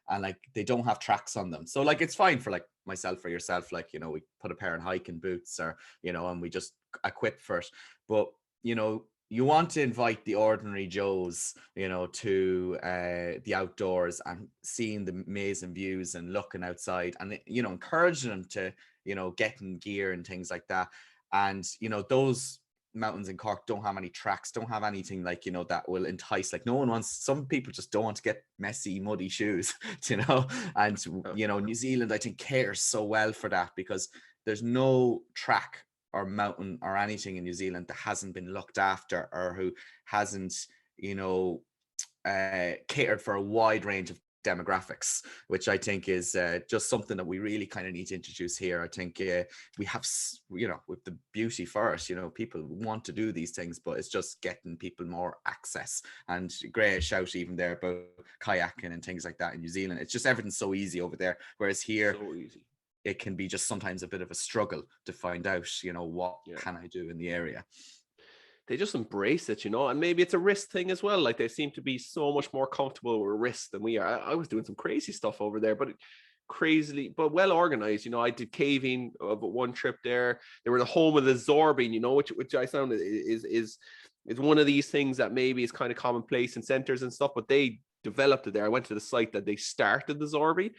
and like they don't have tracks on them. So like it's fine for like myself or yourself, like, you know, we put a pair of hiking boots, or, you know, and we just equip for it. But, you know, you want to invite the ordinary Joes, you know, to the outdoors and seeing the amazing views and looking outside, and, you know, encouraging them to, you know, getting gear and things like that. And, you know, those mountains in Cork don't have any tracks, don't have anything like, you know, that will entice. Like no one wants, some people just don't want to get messy, muddy shoes, you know. And, you know, New Zealand, I think, cares so well for that, because there's no track or mountain or anything in New Zealand that hasn't been looked after, or who hasn't, you know, catered for a wide range of demographics, which I think is just something that we really kind of need to introduce here. I think we have, with the beauty first, people want to do these things, but it's just getting people more access. And great shout even there about kayaking and things like that in New Zealand. It's just everything's so easy over there, whereas here so easy. It can be just sometimes a bit of a struggle to find out, what can I do in the area. They just embrace it, and maybe it's a wrist thing as well. Like they seem to be so much more comfortable with wrists than we are. I was doing some crazy stuff over there, but crazily, but well organized. I did caving of one trip there. They were the home of the zorbing, which I found is one of these things that maybe is kind of commonplace in centers and stuff, but they developed it there. I went to the site that they started the zorbing,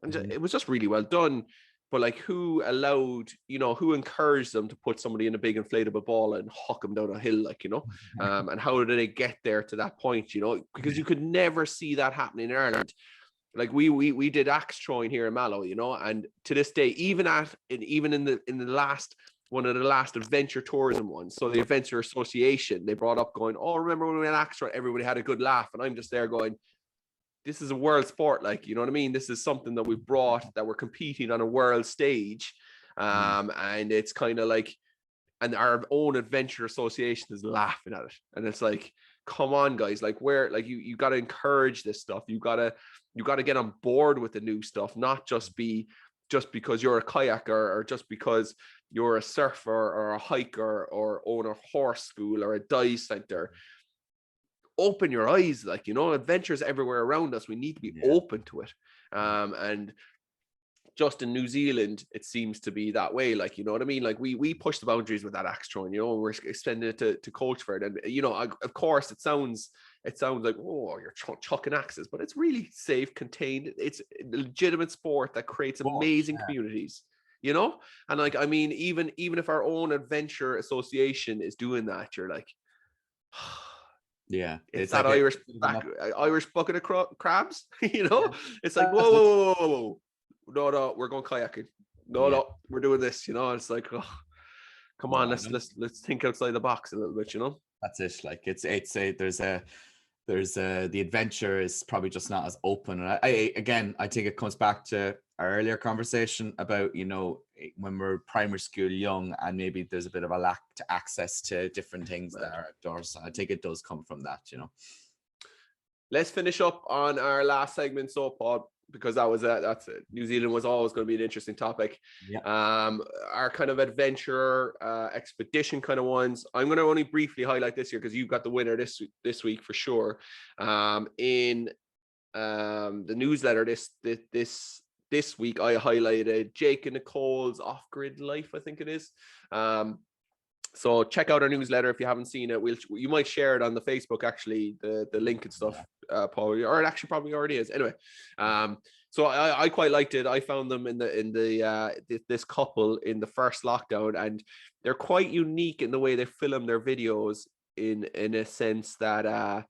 and it was just really well done. But like, who who encouraged them to put somebody in a big inflatable ball and huck them down a hill, and how did they get there to that point, because you could never see that happening in Ireland. Like we did axe throwing here in Mallow, and to this day, even in the last one of the last adventure tourism ones, so the Adventure Association, they brought up going, oh, remember when we went axe throwing, everybody had a good laugh, and I'm just there going, this is a world sport, you know what I mean? This is something that we've brought, that we're competing on a world stage. And it's kind of like, and our own Adventure Association is laughing at it. And it's like, come on, guys, you got to encourage this stuff. You got to get on board with the new stuff, not just because you're a kayaker or just because you're a surfer or a hiker or own a horse school or a dive center. Open your eyes, adventures everywhere around us. We need to be open to it. And just in New Zealand, it seems to be that way. You know what I mean? We push the boundaries with that axe throwing, we're extending it to Coachford. And, of course, it sounds like, oh, you're chucking axes, but it's really safe, contained. It's a legitimate sport that creates amazing communities, and even if our own Adventure Association is doing that, you're like, yeah, it's that like Irish bucket of crabs, It's like, whoa, no, we're going kayaking. No, we're doing this, It's like, oh, come on, let's think outside the box a little bit, That's it. Like it's the adventure is probably just not as open. And I think it comes back to our earlier conversation about, when we're primary school young and maybe there's a bit of a lack to access to different things that are outdoors. I think it does come from that, Let's finish up on our last segment, so Paul, because that's it. New Zealand was always going to be an interesting topic. Our kind of adventure expedition kind of ones. I'm going to only briefly highlight this year because you've got the winner this week for sure. In the newsletter this week, I highlighted Jake and Nicole's Off-Grid Life, I think it is. So check out our newsletter if you haven't seen it. You might share it on the Facebook, actually, the link and stuff, Paul, or it actually probably already is. Anyway, so I quite liked it. I found them in this couple in the first lockdown, and they're quite unique in the way they film their videos in a sense that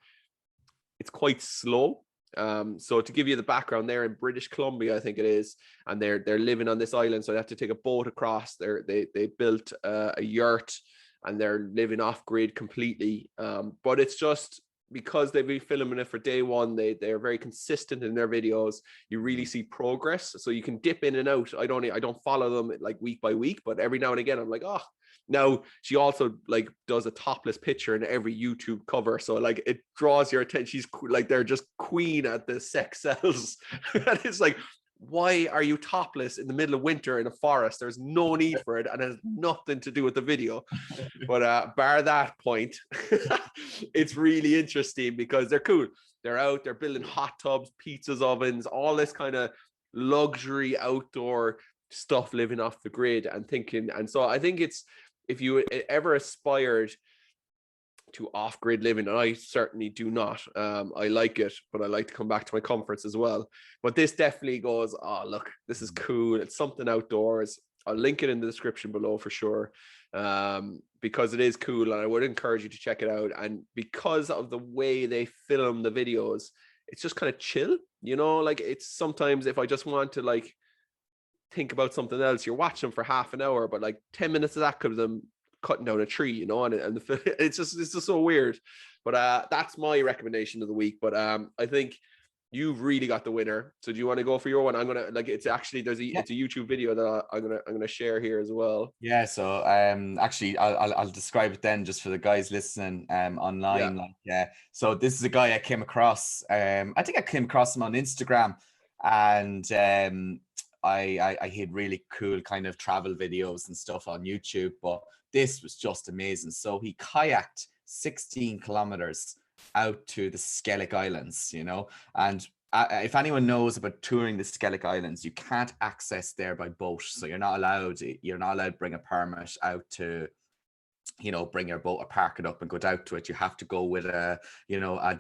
it's quite slow. So to give you the background, they're in British Columbia, I think it is, and they're living on this island, so they have to take a boat across. They built a yurt, and they're living off grid completely. But it's just because they've been filming it for day one, they're very consistent in their videos. You really see progress, so you can dip in and out. I don't follow them like week by week, but every now and again I'm like, oh. Now she also does a topless picture in every YouTube cover, so it draws your attention. She's they're just queen at the sex sells. And it's like, why are you topless in the middle of winter in a forest? There's no need for it, and it has nothing to do with the video. But bar that point, it's really interesting because they're cool. They're out, they're building hot tubs, pizzas, ovens, all this kind of luxury outdoor stuff, living off the grid and thinking. And so I think it's, if you ever aspired to off-grid living, and I certainly do not, I like it, but I like to come back to my comforts as well. But this definitely goes, oh, look, this is cool. It's something outdoors. I'll link it in the description below for sure, because it is cool, and I would encourage you to check it out. And because of the way they film the videos, it's just kind of chill, it's sometimes if I just want to think about something else, you're watching for half an hour, but 10 minutes of that could have them cutting down a tree, and it's just so weird. But that's my recommendation of the week. But I think You've really got the winner. So do you want to go for your one? I'm gonna it's actually Yeah. it's a YouTube video that I'm gonna share here as well. Yeah, so actually I'll describe it then just for the guys listening Yeah. online. Like so this is a guy I came across. I think I came across him on Instagram, and I had really cool kind of travel videos and stuff on YouTube, but this was just amazing. So he kayaked 16 kilometers out to the Skellig Islands, and if anyone knows about touring the Skellig Islands, you can't access there by boat, so you're not allowed to bring a permit out to bring your boat or park it up and go out to it. You have to go with a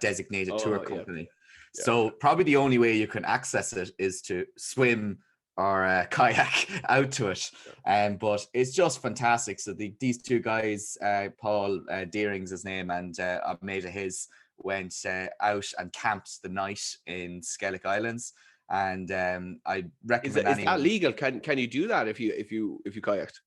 designated tour Oh, yeah. company. Yeah. So probably the only way you can access it is to swim or kayak out to it. But it's just fantastic. So these two guys, Paul Deering's his name, and a mate of his, went out and camped the night in Skellig Islands. And I recommend Is that legal? Can you do that if you kayaked?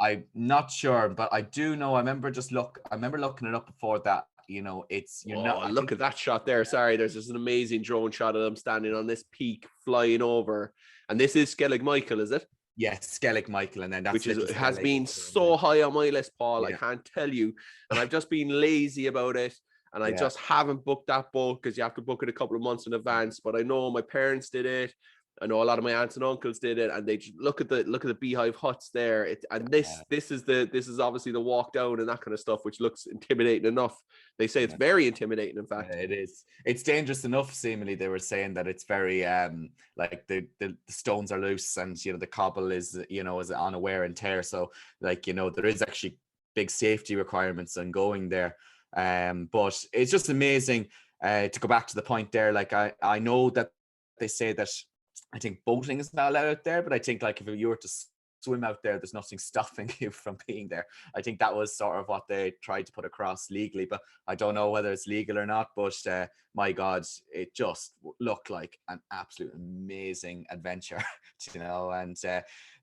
I'm not sure, but I do know. I remember looking it up before that. It's Look at that shot there. Sorry, there's just an amazing drone shot of them standing on this peak, flying over. And this is Skellig Michael, is it? Yes, Skellig Michael, and then that's has been so high on my list, Paul. Yeah. I can't tell you, and I've just been lazy about it, and I just haven't booked that boat because you have to book it a couple of months in advance. But I know my parents did it. I know a lot of my aunts and uncles did it, and they just look at the beehive huts there. This is obviously the walk down and that kind of stuff, which looks intimidating enough. They say it's very intimidating. In fact, it is. It's dangerous enough. Seemingly, they were saying that it's very like the stones are loose, and the cobble is on a wear and tear. So there is actually big safety requirements on going there. But it's just amazing to go back to the point there. Like I know that they say that. I think boating is not allowed out there, but I think if you were to swim out there, there's nothing stopping you from being there. I think that was sort of what they tried to put across legally, but I don't know whether it's legal or not. But my God, it just looked like an absolute amazing adventure, and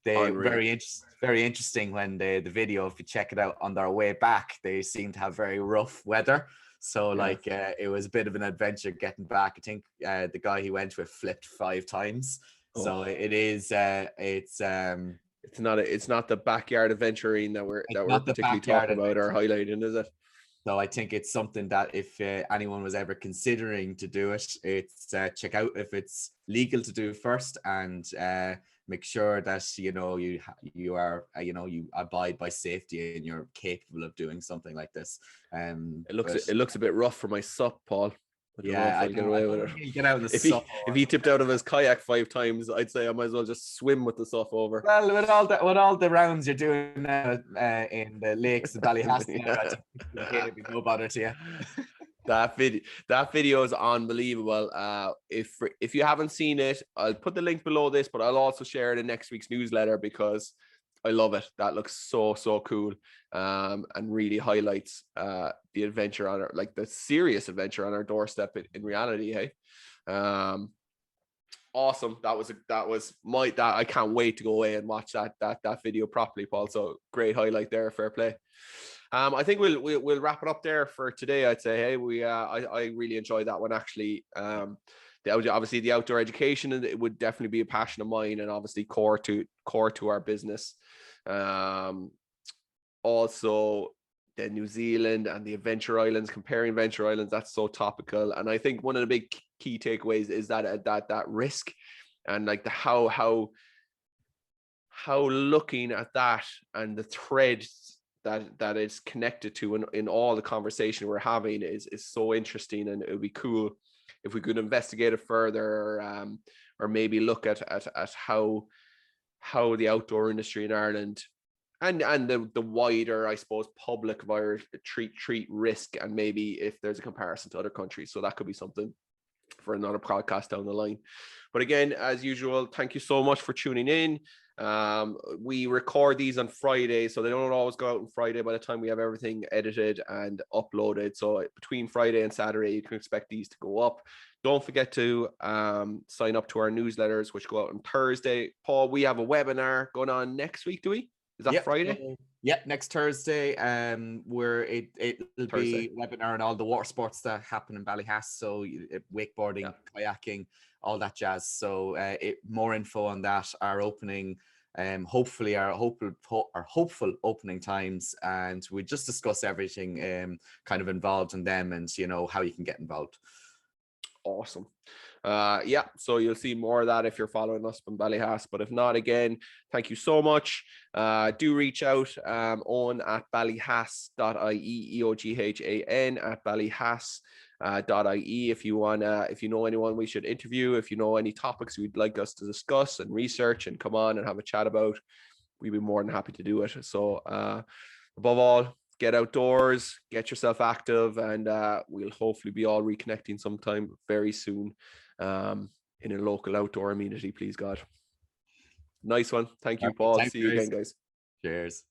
they very interesting when the video, if you check it out on their way back, they seem to have very rough weather. So it was a bit of an adventure getting back. I think the guy he went with flipped 5 times. So it's not the backyard adventuring that we're particularly talking about or highlighting, is it? So I think it's something that if anyone was ever considering to do it, it's check out if it's legal to do first, and make sure that you are you abide by safety and you're capable of doing something like this. It looks a bit rough for my sup, Paul. I get away with it. Get out in the if he tipped out of his kayak 5 times, I'd say I might as well just swim with the stuff over. Well, with all the rounds you're doing in the lakes and Ballyhaston, it'd be no bother to you. That video is unbelievable. If you haven't seen it, I'll put the link below this, but I'll also share it in next week's newsletter because I love it. That looks so cool, and really highlights the adventure on the serious adventure on our doorstep in reality. Hey, awesome. I can't wait to go away and watch that video properly, Paul. So great highlight there. Fair play. I think we'll wrap it up there for today. I'd say, hey, I really enjoyed that one actually. Obviously the outdoor education, and it would definitely be a passion of mine, and obviously core to our business. Also the New Zealand and the adventure islands, comparing adventure islands, that's so topical. And I think one of the big key takeaways is that risk, and how looking at that and the threads that is connected to in all the conversation we're having is so interesting. And it would be cool if we could investigate it further, or maybe look at how the outdoor industry in Ireland and the wider, I suppose, public virus treat risk, and maybe if there's a comparison to other countries. So that could be something for another podcast down the line. But again, as usual, thank you so much for tuning in. We record these on Friday, so they don't always go out on Friday by the time we have everything edited and uploaded. So between Friday and Saturday, you can expect these to go up. Don't forget to sign up to our newsletters, which go out on Thursday. Paul, we have a webinar going on next week, do we? Is that Friday? So, yeah, next Thursday. Where it'll Thursday. be webinar on all the water sports that happen in Ballyhass. So wakeboarding, kayaking, all that jazz. So more info on that. Our opening, hopefully our hopeful opening times, and we just discuss everything kind of involved in them, and how you can get involved. Awesome. So you'll see more of that if you're following us from Ballyhass, but if not, again, thank you so much. Do reach out on at ballyhass.ie, EOGHAN at ballyhass.ie if you want, if you know anyone we should interview, if you know any topics you'd like us to discuss and research and come on and have a chat about, we'd be more than happy to do it. So above all, get outdoors, get yourself active, and we'll hopefully be all reconnecting sometime very soon in a local outdoor amenity, please God. Nice one. Thank you, Paul. Thanks, See you guys. again, guys. Cheers.